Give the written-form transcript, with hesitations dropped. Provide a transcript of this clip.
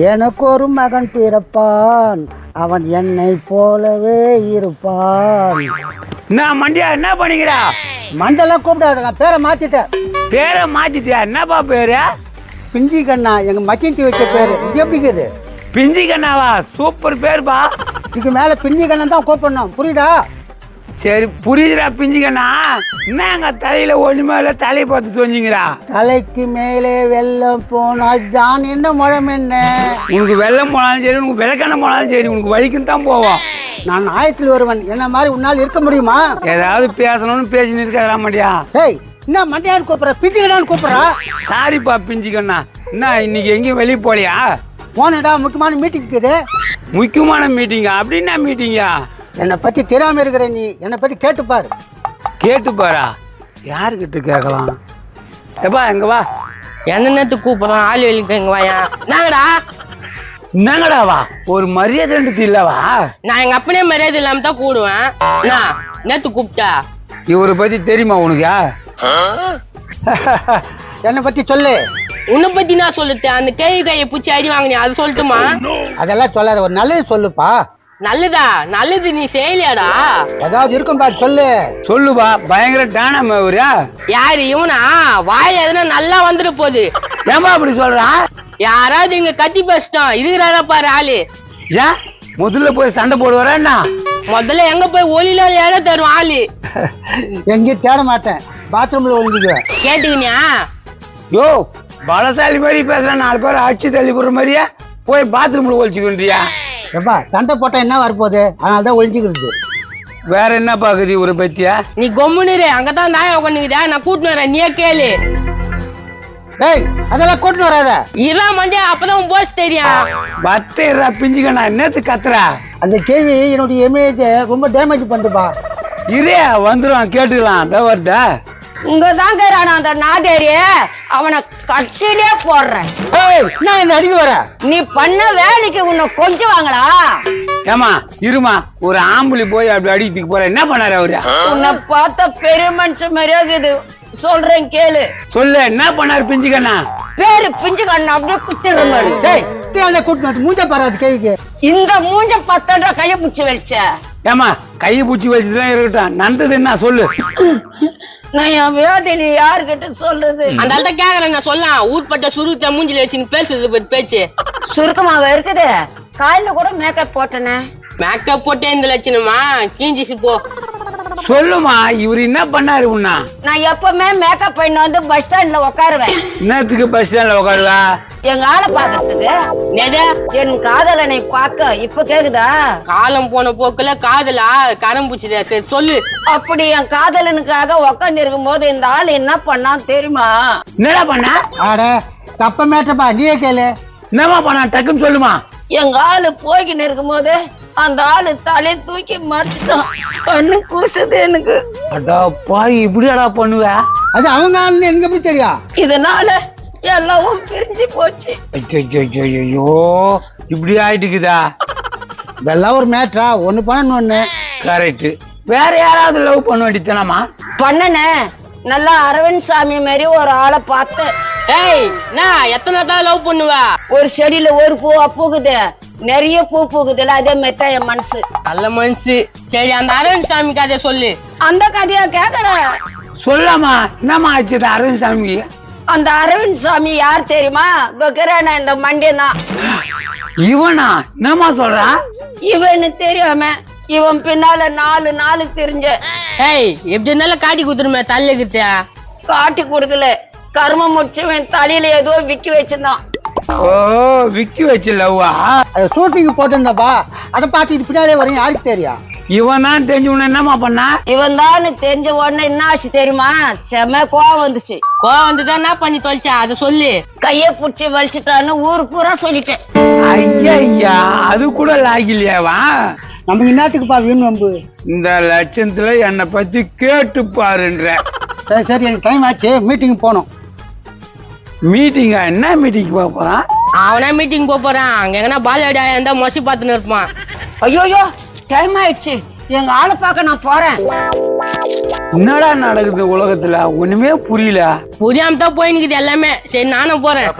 எனக்கு ஒரு மகன் பிறப்பான், அவன் என்னை போலவே இருப்பான். நான் மண்டியா என்ன பண்ணிக்கிறா? மண்டெல்லாம் கூப்பிடாத, பேரை மாத்திட்டேன். பேரை மாத்திட்டியா? என்னப்பா பேரு? பிஞ்சி கண்ணா, எங்க மச்சின் வச்ச பேரு. இது எப்படிக்குது? பிஞ்சி கண்ணாவா? சூப்பர் பேருப்பா. இதுக்கு மேல பிஞ்சி கண்ணன் தான் கூப்பிடணும், புரியுதா? சரி புரியுதுடா பிஞ்சி கண்ணா. என்னங்க தலையில ஒண்ணுமே இல்லை, தலையை பார்த்து தோஞ்சிங்கிறா? தலைக்கு மேலே வெள்ளம் போனா தான் என்ன முழம் என்ன? உனக்கு வெள்ளம் போனாலும் சரி, உனக்கு விளக்கெண்ணெய் போனாலும் சரி, உனக்கு வலிக்கும் தான் போவோம். நான் ஆயத்தில் ஒருவன், என்ன மாதிரி உன்னால் இருக்க முடியுமா? ஏதாவது பேசணும்னு பேசின்னு இருக்காதா மண்டியா? ஏய், என்ன மண்டியான்னு கூப்பிட்ற, பிஞ்சி கண்ணான்னு கூப்பிட்றா? சாரிப்பா பிஞ்சி கண்ணா. என்ன இன்னைக்கு எங்கேயும் வெளியே போலியா? போனடா, முக்கியமான மீட்டிங் இருக்குது. முக்கியமான மீட்டிங்கா? அப்படின்னா மீட்டிங்கா? என்னை பத்தி தெரியாம இருக்கிற நீ என்னை பத்தி கேட்டுப்பாரு. கேட்டு பாரா? யாருக்கிட்ட கேட்கலாம்? எப்பா எங்க வா. எந்த நேரத்துக்கு கூப்பிடுறான்? ஆள் வெளிக்கு எங்க வாயா? நாங்கடா என்னங்கடாவா? ஒரு மரியாதை இல்லவா? நான் எங்க அப்பனே மரியாதை இல்லாம தான் கூடுவேன். நான் நேத்து கூப்பிட்டா இவரை பத்தி தெரியுமா உனக்கு? என்னை பத்தி சொல்லு. உன்னை பத்தி நான் சொல்லிட்டேன். அந்த கேள்வி கையை பூச்சி அடி வாங்கினேன், அது சொல்லட்டுமா? அதெல்லாம் சொல்லாத, ஒரு நல்லது சொல்லுப்பா. நல்லதா? நல்லது நீ செய்யலையாடா? ஏதாவது இருக்கும் பாரு, சொல்லு. சொல்லுப்பா. பயங்கர டானாம இவரா? யாரு இவனா? வாயில எதுனா நல்லா வந்துட்டு போகுது. ஏமா அப்படி சொல்றா? யாராவது இங்க கத்தி பேசிட்டோம் இருக்கிறாரா பாரு ஆளு. ஏன் முதல்ல போய் சண்டை போடுவாரா என்ன? முதல்ல எங்க போய் ஒலியில இடம் தரும் ஆளு. எங்கேயும் தேட மாட்டேன், பாத்ரூம்ல ஒழிஞ்சுக்குவேன். கேட்டுக்கினியா? யோ பலசாலி மாதிரி பேசுற, 4 பேர் அடிச்சு தள்ளி போடுற மாதிரியா போய் பாத்ரூம்ல ஒழிச்சுக்கின்றியா? எப்பா சண்டை போட்டா என்ன வரப்போகுது? அதனாலதான் ஒழிஞ்சுக்கிறது. வேற என்ன பாக்குது இவரை பத்தியா? நீ கொம்முனிரு, அங்கதான் நாய உட்காந்துக்குதா, நான் கூட்டினு வரேன், நீயே கேளு. ஏய், அதெல்லாம் கூட்டின்னு வராத. இதான் மண்டியா, அப்பதான் போஸ் தெரியும். பத்தா பிஞ்சுக்கண்ணா, என்னத்து கத்துறா? அந்த கேள்வி என்னுடைய இமேஜ் ரொம்ப டேமேஜ் பண்ணுப்பா. இரே வந்துடும், கேட்டுக்கலாம். வருதா? இங்கதான் அந்த நாதேரி, அவனை கட்டிலே போடுறேன். ஏய், நான் என்ன அடிக்க வர? நீ பண்ண வேலைக்கு உன்னை கொஞ்சுவாங்களா? ஏமா இருமா, ஒரு ஆம்பளை போய் அப்படி அடிக்கிறதுக்கு போற, என்ன பண்ணாரு அவரு? உன்னை பார்த்த பெரிய மனுஷன் மாதிரியா இருக்குது, சொல்றேன் கேளு. சொல்லு, என்ன பண்ணாரு பிஞ்சுக்கண்ணா? பேரு பிஞ்சு கண்ணு அப்படியே குத்திடுற மாதிரி. டேய், தேவையில்ல கூட்டின்னு வந்து மூஞ்ச பாராது கேள்விக்கு. இந்த மூஞ்ச 10 கைய பிடிச்சி வச்ச. ஏமா கையை பூச்சி வச்சுதான் இருக்கட்டும், நந்தது என்ன சொல்லு. நான் என் வேதனை யாருக்கிட்ட சொல்றது? அந்த ஆள்கிட்ட கேக்குறேன், நான் சொல்லலாம். ஊர்பட்ட சுருத்த மூஞ்சில வச்சு பேசுறது பேச்சு சுருக்கமாவ இருக்குது. காலைல கூட மேக்கப் போட்டனே. மேக்கப் போட்டே இந்த லட்சணமா? கீஞ்சிச்சு போ. சொல்லுமா, இவரு என்ன பண்ணாரு உன்னா? நான் எப்பவுமே மேக்கப் பண்ணி வந்து பஸ் ஸ்டாண்ட்ல உட்காருவேன். என்னத்துக்கு பஸ் ஸ்டாண்ட்ல உட்காருவா? எங்க ஆளை பாக்குறதுக்கு. என் காதலனை பார்க்க. இப்ப கேக்குதா? காலம் போன போக்குல காதலா கரம் பூச்சிதா? சரி சொல்லு. அப்படி என் காதலனுக்காக உக்காந்து இருக்கும் போது இந்த ஆள் என்ன பண்ணான் தெரியுமா? என்னடா பண்ண? ஆட தப்ப மேட்டப்பா, நீயே கேளு. என்னமா பண்ணா, டக்குன்னு சொல்லுமா. எங்க ஆளு போய்கின்னு இருக்கும் போது அந்த ஆளு தலையை தூக்கி மறைச்சிட்டான். கண்ணு கூசுது எனக்கு. அடா பாய், இப்படியாடா பண்ணுவ? அது அவங்க ஆளுன்னு எனக்கு எப்படி தெரியும்? இதனால எல்லாவும் பிரிஞ்சு போச்சு. ஐயோ, இப்படி ஆயிட்டுக்குதா? இதெல்லாம் ஒரு மேட்ரா? ஒண்ணு பண்ணு ஒண்ணு. கரெக்ட். வேற யாராவது லவ் பண்ண வேண்டியதானமா? பண்ணனே. நல்லா அரவிந்த் சாமி மாதிரி ஒரு ஆளை பார்த்தேன். ஏய், நான் எத்தனை தான் லவ் பண்ணுவா? ஒரு செடியில ஒரு பூ பூக்குது, நிறைய பூ பூக்குதுல, அதே மாதிரி என் மனசு. நல்ல மனுஷு. சரி, அந்த அரவிந்த் சாமி கதையை சொல்லு. அந்த கதையா கேக்குற? சொல்லாமா, என்னமா ஆச்சு அரவிந்த் சாமி? அந்த அரவிந்த் சாமி யார் தெரியுமா? இந்த மண்டியன் தான். இவனா? என்னமா சொல்றா? இவனு தெரியாம இவன் பின்னால 4 நாள் தெரிஞ்ச. ஏய், எப்படி இருந்தாலும் காட்டி குத்துருமே தள்ளிக்கிட்டியா? காட்டி கொடுக்கல, கர்மம் முடிச்சவன் தலையில ஏதோ விக்கி வச்சிருந்தான். ஓ, விக்கி வச்சு லவ்வா? அது ஷூட்டிங் போட்டிருந்தப்பா, அதை பார்த்து இது பின்னாலே வரும், யாருக்கு தெரியும்? இவன் தான் தெரிஞ்ச உடனே என்னமா பண்ணா? இவன் தான் தெரிஞ்ச உடனே என்ன ஆச்சு தெரியுமா? செம கோவம் வந்துச்சு. கோவம் வந்துதான் என்ன பண்ணி தொலைச்சா? அதை சொல்லு. கைய புடிச்சு வலிச்சுட்டான்னு ஊரு பூரா சொல்லிட்டேன். ஐயா, அது கூட லாகிலையாவா? நம்ம இன்னத்துக்குப்பா வீண் வம்பு? இந்த லட்சத்துல என்னை பத்தி கேட்டு பாருன்ற. சரி சரி, எனக்கு டைம் ஆச்சு, மீட்டிங் போகணும். மீட்டிங்கா? என்ன மீட்டிங் போறான்? அவனா மீட்டிங் போறான். அங்க எங்கன்னா பாலிவுட் இருந்தா மொசி பார்த்துன்னு இருப்பான். ஐயோ, டைம் ஆயிடுச்சு, எங்க ஆளை பார்க்க நான் போறேன். என்னடா நடக்குது உலகத்துல? ஒண்ணுமே புரியல. புரியாம தான் போயினுக்குது எல்லாமே. சரி, நானும் போறேன்.